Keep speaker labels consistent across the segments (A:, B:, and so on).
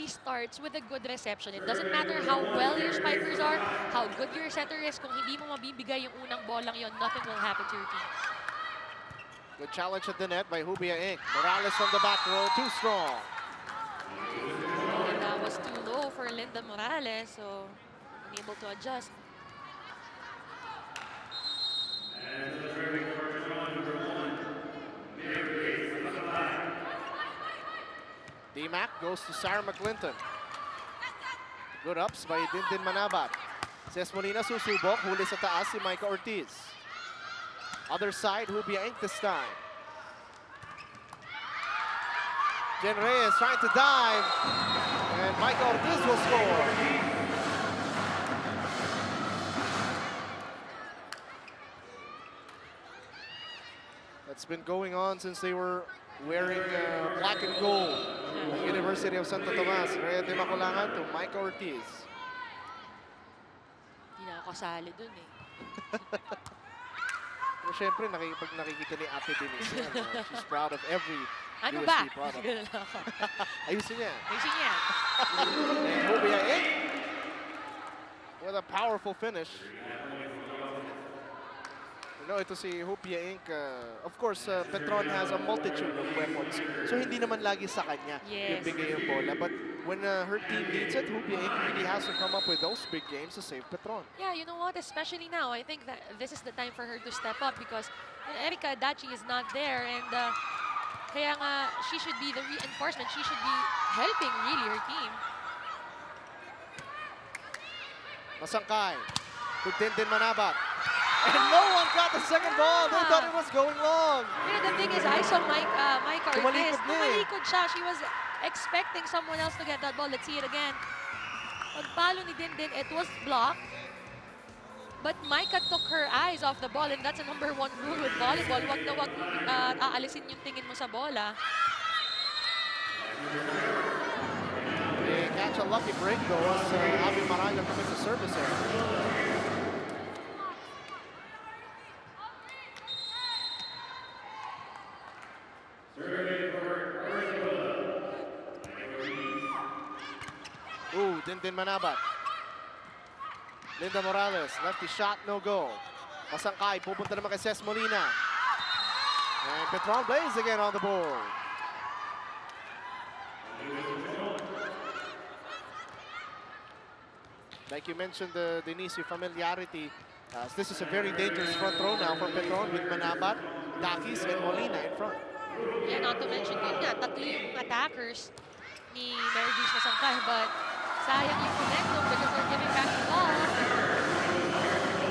A: starts with a good reception. It doesn't matter how well your spikers are, how good your setter is, kung hindi mo mabibigay yung unang bolang yon, nothing will happen to your team.
B: Good challenge at the net by Hubia Inc. Morales from the back row, too strong.
A: And that was too low for Linda Morales, so unable to adjust.
B: D-Mac goes to Sarah McClinton. Good ups by Dindin Manabat. Ces Molina susubok, huli sa taas si Micah Ortiz. Other side, Hubia Inc. this time. Jen Reyes trying to dive, and Micah Ortiz will score. That's been going on since they were wearing black and gold. University of Santo Tomas, Rhea de Maculangan to Micah Ortiz.
A: Hindi na ako sali dun eh.
B: Pero syempre, pag nakikita ni Ate Denise, she's proud of every
A: Ano
B: UST
A: ba?
B: product.
A: Ganun lang ako.
B: Ayusin niya.
A: Ayusin niya.
B: And Hubia Inc. with a powerful finish. You know, ito si Hubia Inc. Of course, Petron has a multitude of weapons. So hindi naman lagi sa kanya yung
A: Yes.
B: bigay yung bola. But when her team needs it, Hubia Inc. really has to come up with those big games to save Petron.
A: Yeah, you know what? Especially now, I think that this is the time for her to step up because Erika Adachi is not there, and kaya nga she should be the reinforcement. She should be helping really her team.
B: Masangkay to Dindin Manabat. And no one got the second ball. They thought it was going long.
A: You know, the thing is, I saw Micah Ortiz.
B: Tumalikod na eh.
A: Tumalikod siya. She was expecting someone else to get that ball. Let's see it again. Pagpalo ni Dindin, it was blocked. But Micah took her eyes off the ball, and that's a #1 rule with volleyball. Wag na wag aalisin yung tingin mo sa bola.
B: They catch a lucky break though as Abby Maraña coming to service area. Ooh, Dindin Manabat. Linda Morales, lefty shot, no go. Masangkay, pupunta naman kay Ces Molina. And Petron Blaze again on the board. Like you mentioned, Denise, your familiarity. This is a very dangerous front row now for Petron with Manabat, Dakis, and Molina in front.
A: Yeah, not to mention yun nga, tatlo yung attackers ni Mary Grace Masangkay, but sayang yung momentum because they're giving back the ball.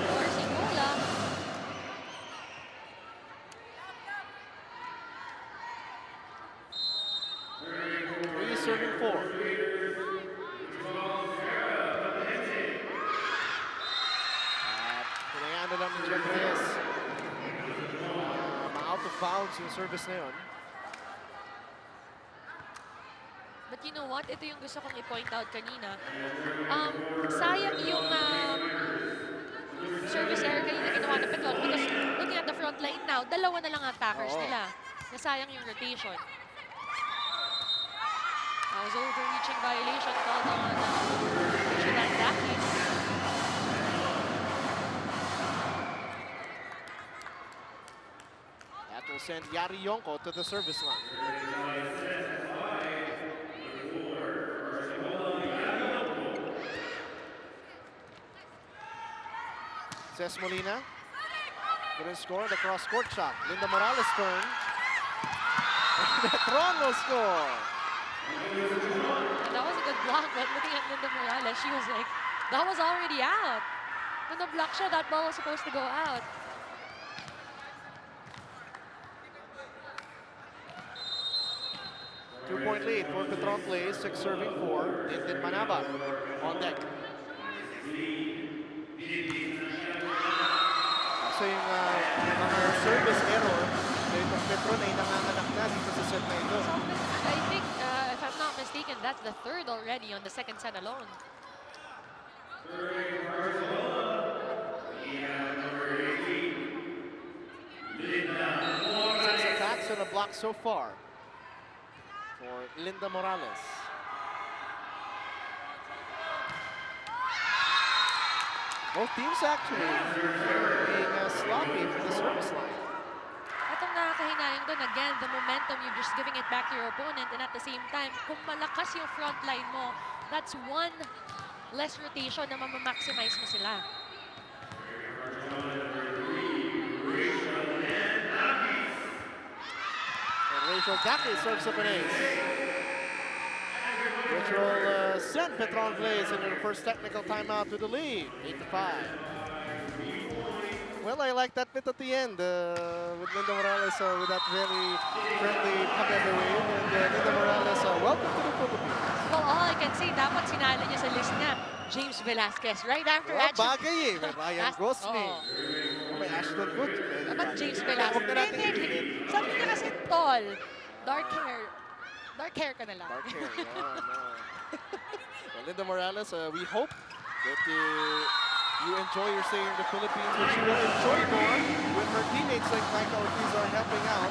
A: Or Singola.
B: Three serving four. Pinayaan na lang ni Jen Reyes. Out of bounds yung service na yun.
A: But you know what? Ito yung gusto kong i-point out kanina. Sayang yung service error kanina ginawa ng Petron because looking at the front line now, dalawa na lang ang attackers nila. Nasayang yung rotation. That was overreaching violation called on Shilan Dakis.
B: That will send Yari Yonko to the service line. Ces Molina couldn't score the cross-court shot. Linda Morales' turn. And Petron will score.
A: And that was a good block, but looking at Linda Morales, she was like, that was already out. When the block shot, that ball was supposed to go out.
B: Two-point lead for Petron Blaze, 6 serving 4. Dindin Manabat on deck. So yung mga service error, itong Petron ay nanganganak na dito sa set na ito.
A: I think, if I'm not mistaken, that's the third already on the second set alone.
B: Six attacks and a block so far for Linda Morales. Both teams actually being sloppy from the service line.
A: At ang nakakahinayang doon, again, the momentum, you're just giving it back to your opponent. And at the same time, kung malakas yung front line mo, that's one less rotation na mamamaximize mo sila.
B: And Rachel Daki serves up an ace. Which will send Petron Blaze into the first technical timeout to the lead, 8-5. Well, I like that bit at the end with Linda Morales with that very friendly pag-every wave. And Linda Morales, welcome to the Philippines.
A: Well, all I can say, dapat sinala niya sa list niya, James Velasquez, right after
B: Well,
A: Ashton.
B: bagay eh. May Ryan Gosling. May Ashton Wood.
A: Dapat James Velasquez.
B: Huwag na natin
A: Hindi.
B: ipilin.
A: Sabi niya kasi tall, dark hair. Dark hair ka na lang.
B: Dark hair, yeah, no. Well, Linda Morales, we hope that you enjoy your stay in the Philippines, which you will enjoy more when her teammates like Micah Ortiz are helping out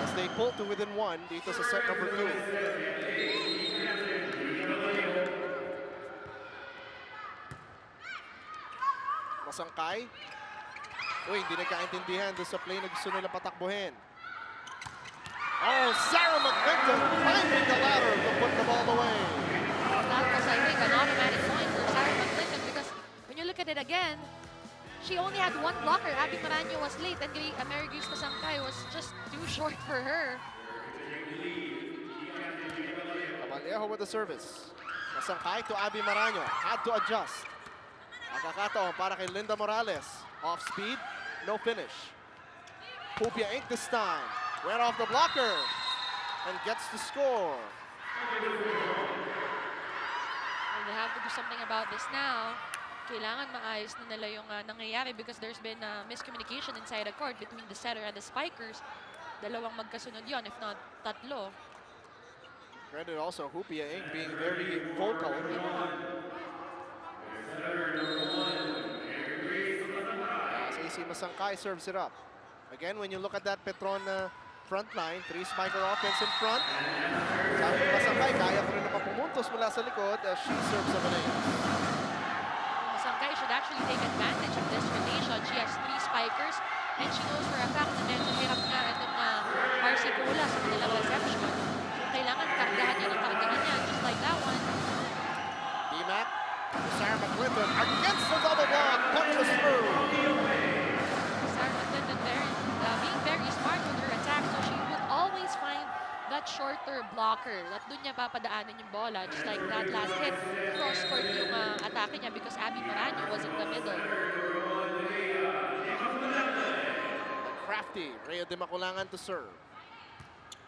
B: as they pull to within one dito sa set number 2. Masangkay. Uy, hindi nagkaintindihan doon sa play na gusto nila patakbuhin. Oh, Sarah McClinton climbing the ladder to put the ball away.
A: That was, I think, an automatic point for Sarah McClinton because when you look at it again, she only had one blocker. Abby Maranyo was late and Mary Grace Masangkay was just too short for her.
B: Cabalejo with the service. Masangkay to Abby Maranyo. Had to adjust. Makakataon para kay Linda Morales. Off speed, no finish. Hupia Inc. this time. Went off the blocker and gets the score.
A: Well, they have to do something about this now. Kailangan maayos na nila yung nangyayari because there's been miscommunication inside the court between the setter and the spikers. Dalawang magkasunod yon, if not tatlo.
B: Credit also Hupia Inc. being very vocal. As AC Masangkay serves it up. Again, when you look at that Petron front line, 3 spiker offense in front. Sabi ni Masangkay, kaya ko rin naman pumuntos mula sa likod as she serves up an ace.
A: Masangkay should actually take advantage of this rotation. She has 3 spikers and she knows for a fact na medyo hirap nga itong RC Cola sa kanilang reception. So kailangan kargahan niya ng kargahan niya, just like that one.
B: D-Mac to Sarah McClinton against the double block, punches through.
A: Sarah McClinton being very smart with her attack, so she would always find that shorter blocker. At doon niya papadaanan yung bola, just like that last hit. Cross-court yung atake niya because Abby Maranyo was in the middle.
B: Crafty, Rhea de Maculangan to serve.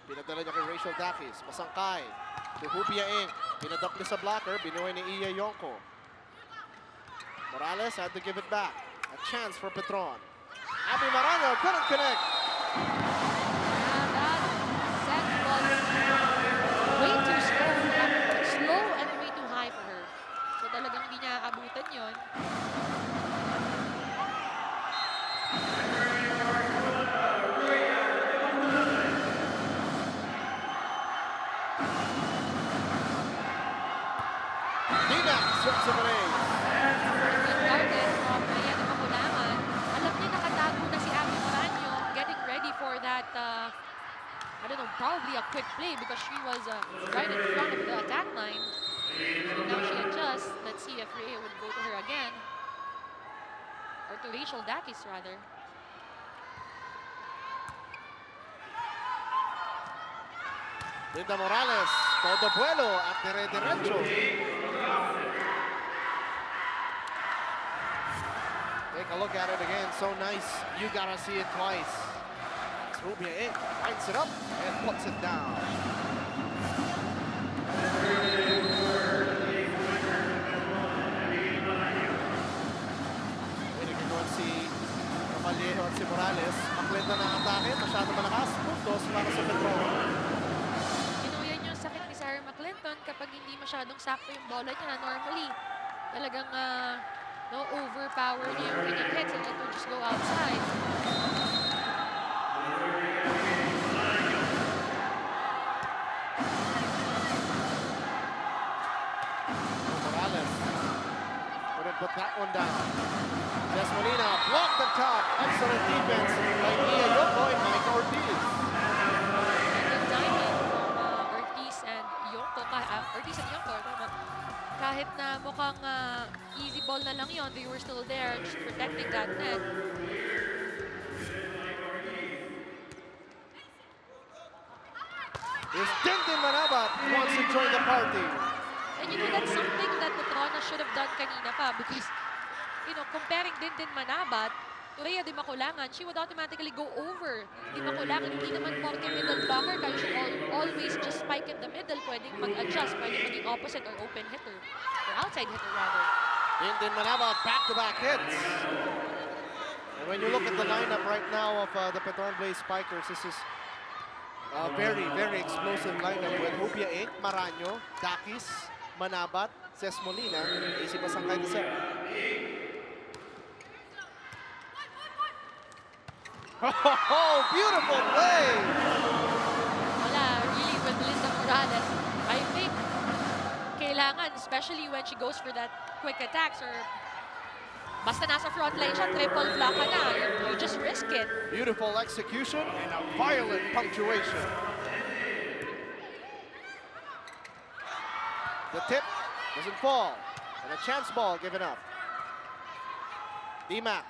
B: Pinadala niya kay Rachel Dakis. Masangkay to Hupia Inc. Pinadok niya sa blocker, binuhay ni Iya Yonko. Morales had to give it back. A chance for Petron. Abby Maranyo couldn't connect.
A: That set was way too slow and way too high for her. So talagang hindi niya abutan yun.
B: Dina serves up an ace.
A: Good guarded from Rhea de Maculangan. Alam niya nakatago na si Abby Maranyo, getting ready for that, I don't know, probably a quick play because she was right in front of the attack line. So now she adjusts. Let's see if Rhea would go to her again. Or to Rachel Dakis, rather.
B: Linda Morales, todo vuelo at dire-diretso. Take a look at it again, so nice. You gotta see it twice. As Hupia Inc. lights it up and puts it down. Pinagkagawan si Cabalejo at si Morales. Maklenta ng atake, masyado malakas. Puntos para sa Petron.
A: Kinuya niyo yung sakit ni Sarah McClinton kapag hindi masyadong sakto yung bola niya na normally talagang no, overpower niya yung kanyang hits and it will just go outside.
B: Morales couldn't put that that one down. Jess Molina blocked the top. Excellent defense by Mia Yoko and Micah Ortiz.
A: And good timing from Ortiz and Yonko. Ortiz and Yonko, tama. Kahit na mukhang easy ball na lang yon, they were still there just protecting that net.
B: Here's Dindin Manabat who wants to join the party.
A: And you know, that's something that Petrona should have done kanina pa because, you know, comparing Dindin Manabat to Rhea Di Maculangan, she would automatically go over Di Maculangan. Hindi naman porke middle blocker, kaya she always just spike in the middle, pwedeng mag-adjust, pwedeng maging opposite or open hitter, or outside hitter rather.
B: Dindin Manabat back-to-back hits. And when you look at the lineup right now of the Petron Blaze Spikers, this is a very, very explosive lineup with Hubia Inc., Maranyo, Dakis, Manabat, Ces Molina, AC Pasangkay de Sep. Oh, beautiful play!
A: Wala, really with Linda Morales, I think kailangan, especially when she goes for that quick attacks or basta nasa front line siya, triple block ka na, you just risk it.
B: Beautiful execution and a violent punctuation. The tip doesn't fall. And a chance ball given up. D-Mac.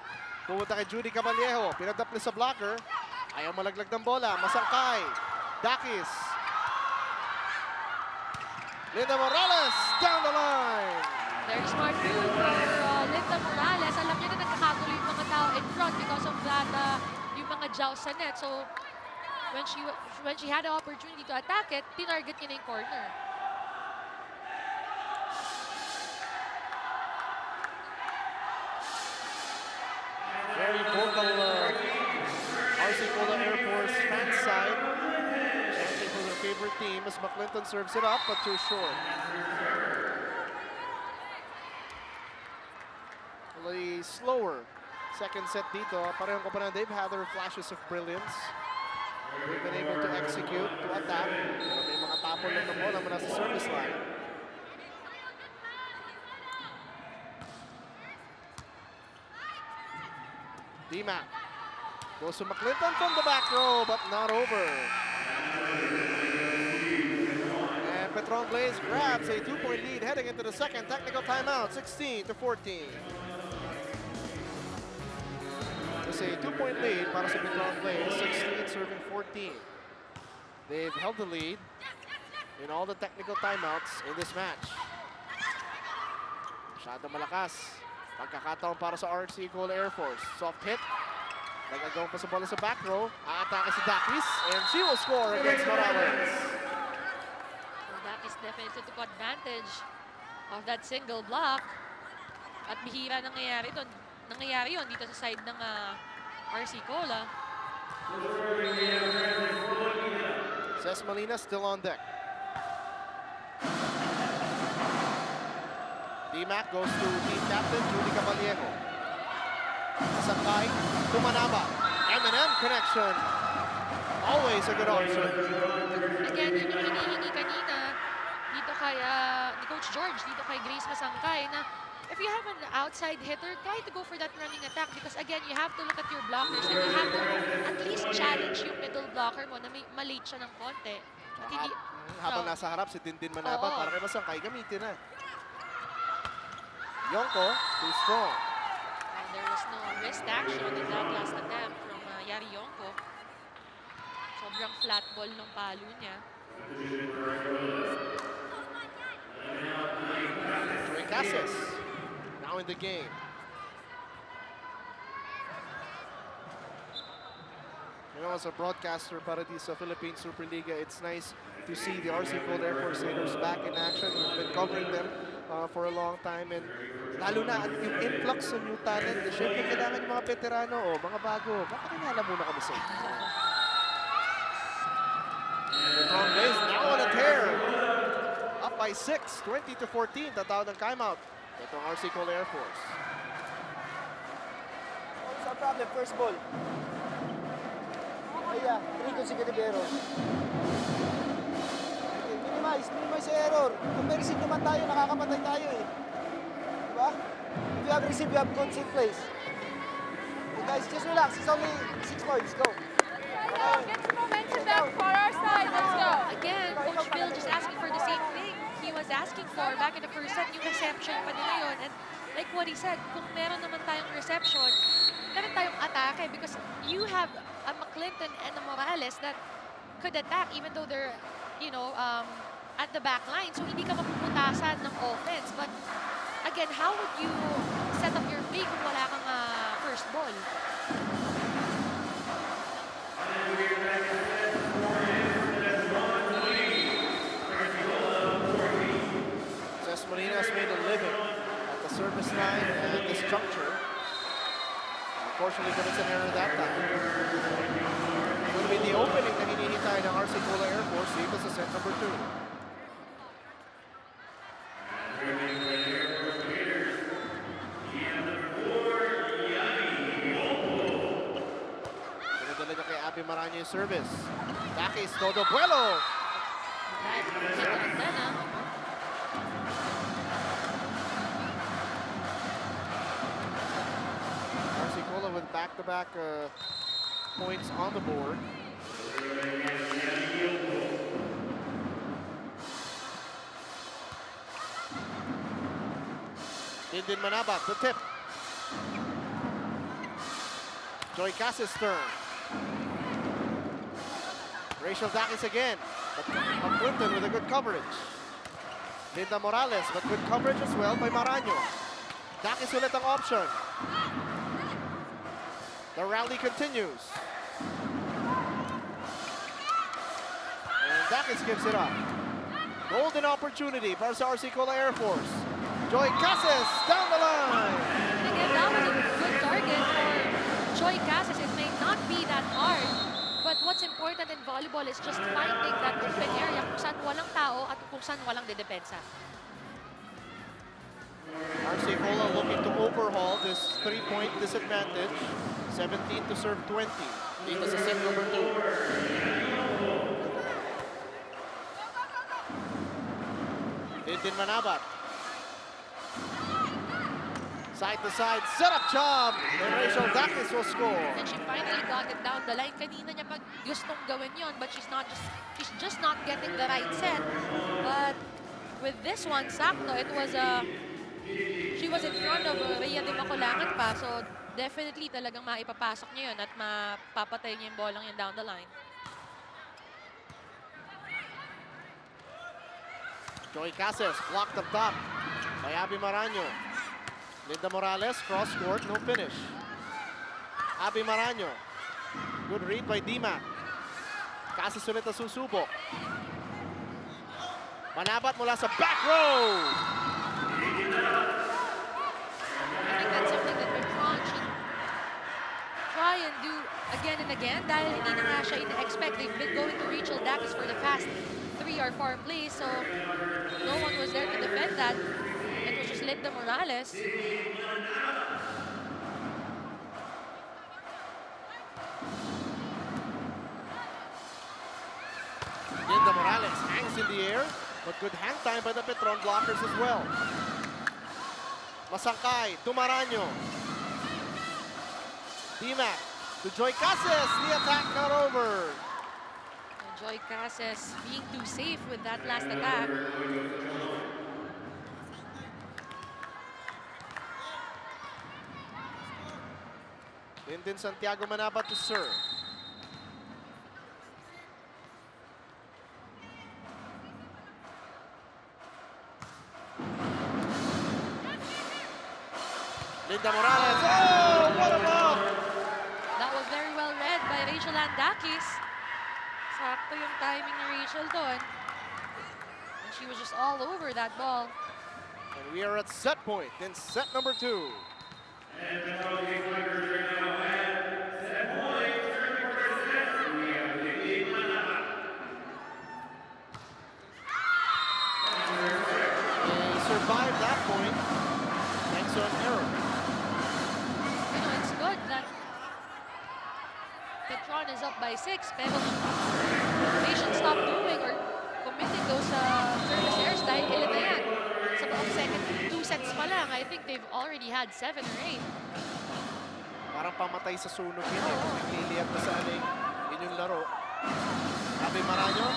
B: Pumunta kay Judy Caballejo. Pinadapli sa blocker. Ayaw malaglag ng bola. Masangkay. Dakis. Linda Morales down the line.
A: Very smart move for Linda Morales. Alam niya na nagkakagulo yung mga tao in front because of that, yung mga joust sa net. So, when she had the opportunity to attack it, tinarget niya na yung corner.
B: Very vocal RC Cola Air Force fan side. Chanting for their favorite team as McClinton serves it up, but too short. A slower second set dito. Parehong koponan, they've had their flashes of brilliance. They've been able to execute, to attack. Pero may mga tapon lang ng bola mula sa service line. D-Mac goes to McClinton from the back row, but not over. And Petron Blaze grabs a 2-point lead heading into the second technical timeout, 16-14. It's a 2-point lead para sa Petron Blaze, 16 serving 14. They've held the lead in all the technical timeouts in this match. Masyado malakas. Pagkakataon para sa RC Cola Air Force. Soft hit. Nagagawang pa sa bola sa back row. Aatake si Dakis, and she will score against Morales.
A: So Dakis definitely took advantage of that single block. At bihira nangyayari yun dito sa side ng RC Cola.
B: Ces Molina still on deck. D-Mac goes to team captain Judy Caballejo. Sakay to Manabat. M&M connection. Always a good option.
A: Again, yun yung hinihingi kanina dito kay ni Coach George, dito kay Grace Masangkay na if you have an outside hitter, try to go for that running attack because again, you have to look at your blockers and you have to at least challenge yung middle blocker mo na malate siya ng konti. At hindi,
B: Habang nasa harap si Dindin Manabat,
A: Oo.
B: para kay Masangkay, gamitin na. Yonko, too strong.
A: and there was no wrist action in that last attempt from Yari Yonko. Sobrang flat ball ng palo niya.
B: Troy Cases, now in the game. You know, as a broadcaster para di sa Philippine Superliga, it's nice to see the RC Cola Air Force Raiders back in action. We've been covering them for a long time, and lalo na yung influx ng new talent. Siyempre, kailangan yung mga veterano o mga bago. Baka kinala muna kami sa inyo. Petron Blaze now on a tear. Up by 6, 20-14. Tatawag ng timeout. Ito ang RC Cola Air Force.
C: What's our problem? First ball. Kaya, 3 consecutive error. Okay, minimize yung error. Comparison naman tayo, nakakapatay tayo eh. Diba? If you have receive, you have good set plays. Hey guys, just relax. It's only 6 points. Go.
D: Get some momentum back for our side. Let's go.
A: Again, Coach Bill just asking for the same thing he was asking for back in the first set, yung reception pa nila yun. And like what he said, kung meron naman tayong reception, meron tayong atake because you have a McClinton and a Morales that could attack even though they're, you know, at the back line. So hindi ka mapuputasan ng offense. But again, how would you set up your play kung wala kang first ball?
B: Cesc Molina has made a living at the service line at this juncture. Unfortunately, commits an error that time. It will be the opening na hinihintay ng RC Cola Air Force dito sa set number 2. Pinadala niya kay Abby Maraño yung service. Dakis, todo vuelo!
A: Right, hit the antenna.
B: RC Cola with back-to-back points on the board. Dindin Manabat, the tip. Joy Casas' turn. Rachel Dakis again. But McClinton with a good coverage. Linda Morales, but good coverage as well by Maraño. Dakis ulit ang option. The rally continues. And Dakis gives it up. Golden opportunity for RC Cola Air Force. Joy Casas down the line.
A: And again, that was a good target for Joy Casas. It may not be that hard, but what's important in volleyball is just finding that open area kung saan walang tao at kung saan walang dedepensa.
B: RC Cola looking to overhaul this 3-point disadvantage. 17 to serve 20. Dito sa set number 2. Dindin Manabat. Side to side, setup job! And Rachel Dakis will score.
A: And she finally got it down the line. Kanina niya pag gustong gawin yon, but she's just not getting the right set. But with this one, sakto, it was she was in front of Rhea de Macolangan pa, so definitely talagang maipapasok niya yun at mapapatay niya yung bolang yun down the line.
B: Joy Casas blocked up top by Abby Maraño. Linda Morales, cross court, no finish. Abby Maraño. Good read by Dimac. Casas ulit na susubok. Manabat mula sa back row.
A: I think that's something that Bertrand should try and do again and again dahil hindi na nga siya ina-expect. They've been going to Rachel Dakis for the past 3 or 4 plays, so no one was there to defend that. It was just Linda Morales.
B: Linda Morales hangs in the air, but good hang time by the Petron blockers as well. Masangkay to Maraño. Dimac to Joy Casas. The attack not over.
A: And Joy Casas being too safe with that last attack.
B: Dindin Santiago Manabat to serve. Linda Morales. Oh, what a block!
A: That was very well read by Rachel Dakis. Sakto yung timing ni Rachel doon. And she was just all over that ball.
B: And we are at set point in set number 2. They survived that point thanks to an error.
A: You know, it's good that Petron is up by 6, pero they should stop doing or committing those service errors dahil ilan na yan sa second 2 sets pa lang, I think they've already had 7 or 8.
B: Parang pamatay sa sunog yun eh. Nagliliyat na sa aling inyong laro. Abby Maraño,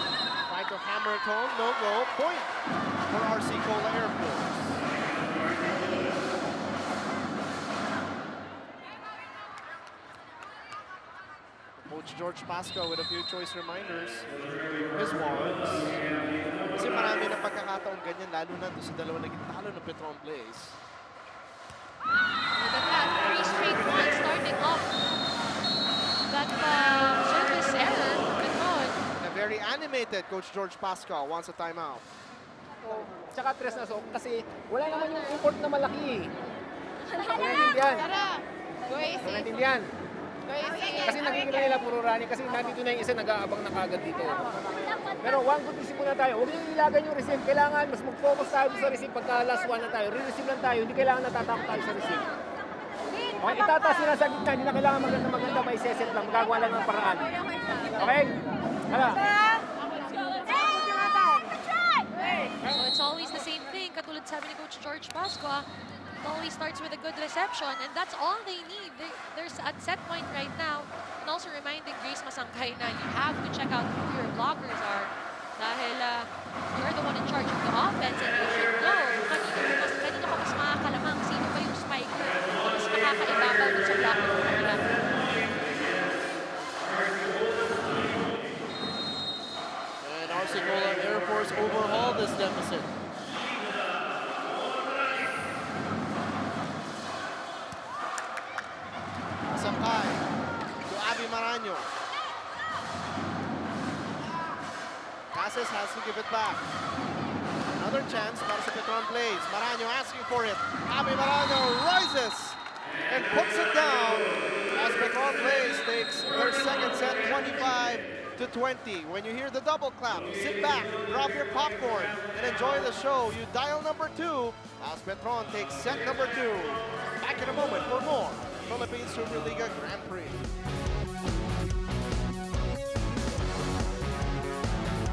B: trying to hammer it home. No go. Point for RC Cola Air Force. Coach George Pasco with a few choice reminders for his warms. Kasi marami na pagkakataon ganyan, lalo na doon sa dalawa naging talo ng Petron Blaze.
A: Look at that, 3 straight points starting off. That service error, Petron.
B: And a very animated Coach George Pasco wants a timeout.
E: Tsaka tres na so, kasi wala naman yung import na malaki. Wala naintindihan.
D: Tara! Go
E: Wala
D: easy.
E: naintindihan.
D: Go easy.
E: Kasi nakikita nila puro running kasi nandito na yung isa nag-aabang na kagad dito. Pero one good receive muna tayo. Huwag niyong ilagan yung receive. Kailangan mas mag-focus tayo sa receive pagka last one na tayo. Re-receive lang tayo. Hindi kailangan natatakot tayo sa receive. Okay, itataas nila sa gitna. Hindi na kailangan maganda may seset lang. Magagawa lang ng paraan. Okay? Hala.
A: So it's always the same thing, katulad sabi ni Coach George Pasco, it always starts with a good reception, and that's all they need. There's at set point right now, and also reminding Grace Masangkay na you have to check out who your blockers are, dahil you're the one in charge of the offense, and you should know kanino ka mas makakalamang, sino ba yung spiker, mas makakaibabaw dun sa blocker mo kanila.
B: And RC Cola Air Force overhaul this deficit. Sampay to Abby Maraño. Casas has to give it back. Another chance para sa Petron Blaze. Maraño asking for it. Abby Maraño rises and puts it down as Petron Blaze takes their second set 25-20. When you hear the double clap, sit back, drop your popcorn, and enjoy the show. You dial number 2 as Petron takes set number 2. Back in a moment for more Philippines Superliga Grand Prix.